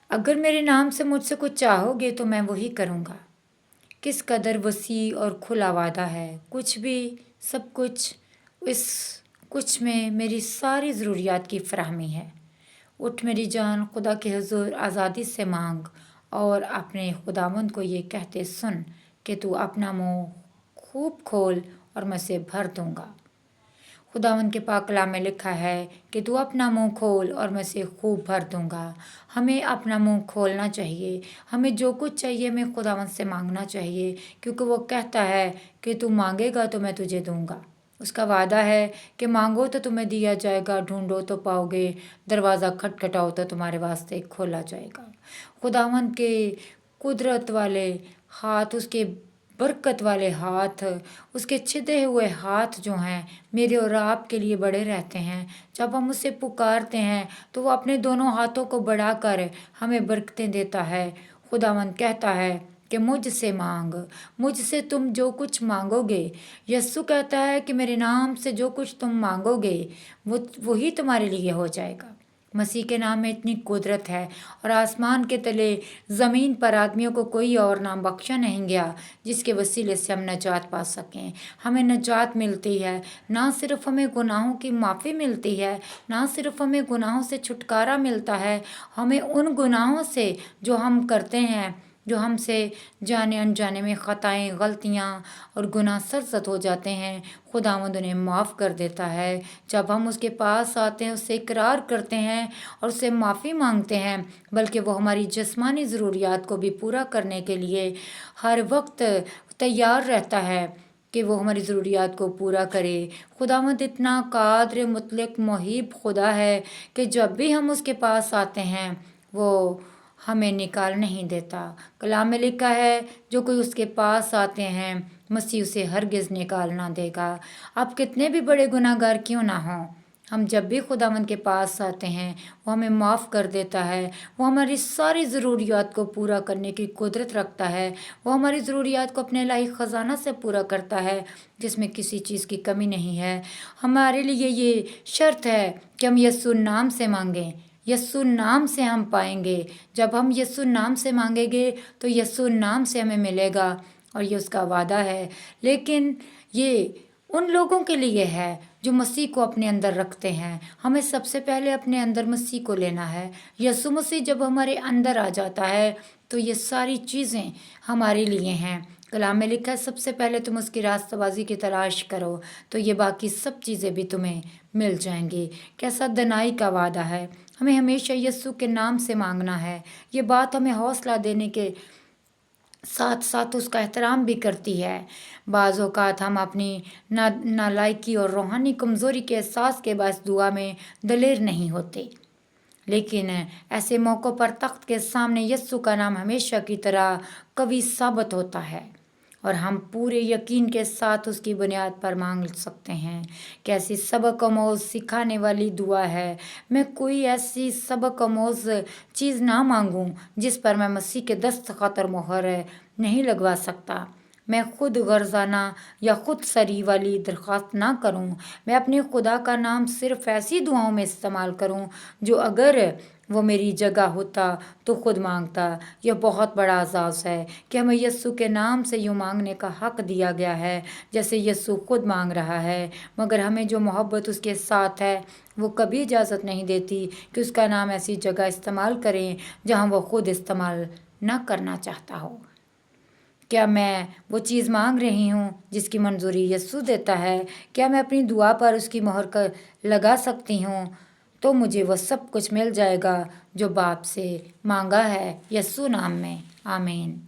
अगर मेरे नाम से मुझसे कुछ चाहोगे तो मैं वही करूँगा। किस कदर वसी और खुला वादा है, कुछ भी, सब कुछ, इस कुछ में मेरी सारी ज़रूरियात की फराहमी है। उठ मेरी जान, खुदा के हुजूर आज़ादी से मांग और अपने खुदावंद को ये कहते सुन कि तू अपना मुंह खूब खोल और मैं उसे भर दूंगा। खुदावंद के पाक कलाम में लिखा है कि तू अपना मुंह खोल और मैं उसे खूब भर दूंगा। हमें अपना मुंह खोलना चाहिए। हमें जो कुछ चाहिए हमें खुदावंद से मांगना चाहिए, क्योंकि वो कहता है कि तू मांगेगा तो मैं तुझे दूंगा। उसका वादा है कि मांगो तो तुम्हें दिया जाएगा, ढूंढो तो पाओगे, दरवाज़ा खटखटाओ तो तुम्हारे वास्ते खोला जाएगा। खुदावंद के कुदरत वाले हाथ, उसके बरकत वाले हाथ, उसके छिदे हुए हाथ जो हैं मेरे और आपके लिए बड़े रहते हैं। जब हम उसे पुकारते हैं तो वो अपने दोनों हाथों को बढ़ाकर हमें बरकतें देता है। खुदावंद कहता है कि मुझसे मांग, मुझसे तुम जो कुछ मांगोगे। यस्सु कहता है कि मेरे नाम से जो कुछ तुम मांगोगे वो वही तुम्हारे लिए हो जाएगा। मसीह के नाम में इतनी कुदरत है, और आसमान के तले ज़मीन पर आदमियों को कोई और नाम बख्शा नहीं गया जिसके वसीले से हम नजात पा सकें। हमें नजात मिलती है, ना सिर्फ हमें गुनाहों की माफ़ी मिलती है, ना सिर्फ हमें गुनाहों से छुटकारा मिलता है, हमें उन गुनाहों से जो हम करते हैं, जो हमसे जाने अनजाने में ख़ताएँ, गलतियाँ और गुनाह सरज़द हो जाते हैं, खुदावंद उन्हें माफ़ कर देता है। जब हम उसके पास आते हैं, उससे इकरार करते हैं और उससे माफ़ी मांगते हैं, बल्कि वो हमारी जिस्मानी ज़रूरियात को भी पूरा करने के लिए हर वक्त तैयार रहता है कि वो हमारी ज़रूरियात को पूरा करे। खुदावंद इतना कादिर मुतलक मुहीब खुदा है कि जब भी हम उसके पास आते हैं वो हमें निकाल नहीं देता। कलाम में लिखा है जो कोई उसके पास आते हैं मसीह उसे हरगिज़ निकाल ना देगा। आप कितने भी बड़े गुनाहगार क्यों ना हों, हम जब भी खुदावंद के पास आते हैं वो हमें माफ़ कर देता है। वो हमारी सारी ज़रूरियात को पूरा करने की कुदरत रखता है। वो हमारी ज़रूरियात को अपने इलाही ख़जाना से पूरा करता है जिसमें किसी चीज़ की कमी नहीं है। हमारे लिए ये शर्त है कि हम यस्सु नाम से मांगें, यस्सु नाम से हम पाएंगे। जब हम यस्सु नाम से मांगेंगे तो यस्सु नाम से हमें मिलेगा, और ये उसका वादा है। लेकिन ये उन लोगों के लिए है जो मसीह को अपने अंदर रखते हैं। हमें सबसे पहले अपने अंदर मसीह को लेना है। यीशु मसीह जब हमारे अंदर आ जाता है तो ये सारी चीज़ें हमारे लिए हैं। कलाम में लिखा है सबसे पहले तुम उसकी रास्तबाजी की तलाश करो तो ये बाकी सब चीज़ें भी तुम्हें मिल जाएंगी। कैसा दनाई का वादा है। हमें हमेशा यीशु के नाम से मांगना है। ये बात हमें हौसला देने के साथ साथ उसका एहतराम भी करती है। बाज़ औक़ात हम अपनी नालायकी और रूहानी कमज़ोरी के एहसास के बायस दुआ में दलेर नहीं होते, लेकिन ऐसे मौक़ों पर तख्त के सामने यस्सु का नाम हमेशा की तरह कवि साबित होता है और हम पूरे यकीन के साथ उसकी बुनियाद पर मांग सकते हैं। कैसी सबक आमोज़ सिखाने वाली दुआ है। मैं कोई ऐसी सबक आमोज़ चीज़ ना मांगूं जिस पर मैं मसीह के दस्तखत और मोहर नहीं लगवा सकता। मैं खुद गर्जाना या खुद सरी वाली दरख्वास्त ना करूं। मैं अपने खुदा का नाम सिर्फ ऐसी दुआओं में इस्तेमाल करूं जो अगर वो मेरी जगह होता तो खुद मांगता। यह बहुत बड़ा एजाज़ है कि हमें यस्सु के नाम से यूँ मांगने का हक दिया गया है जैसे यस्सु खुद मांग रहा है। मगर हमें जो मोहब्बत उसके साथ है वो कभी इजाज़त नहीं देती कि उसका नाम ऐसी जगह इस्तेमाल करें जहाँ वो खुद इस्तेमाल ना करना चाहता हो। क्या मैं वो चीज़ मांग रही हूँ जिसकी मंजूरी यस्सु देता है? क्या मैं अपनी दुआ पर उसकी मोहर कर लगा सकती हूँ? तो मुझे वो सब कुछ मिल जाएगा जो बाप से मांगा है यस्सु नाम में। आमीन।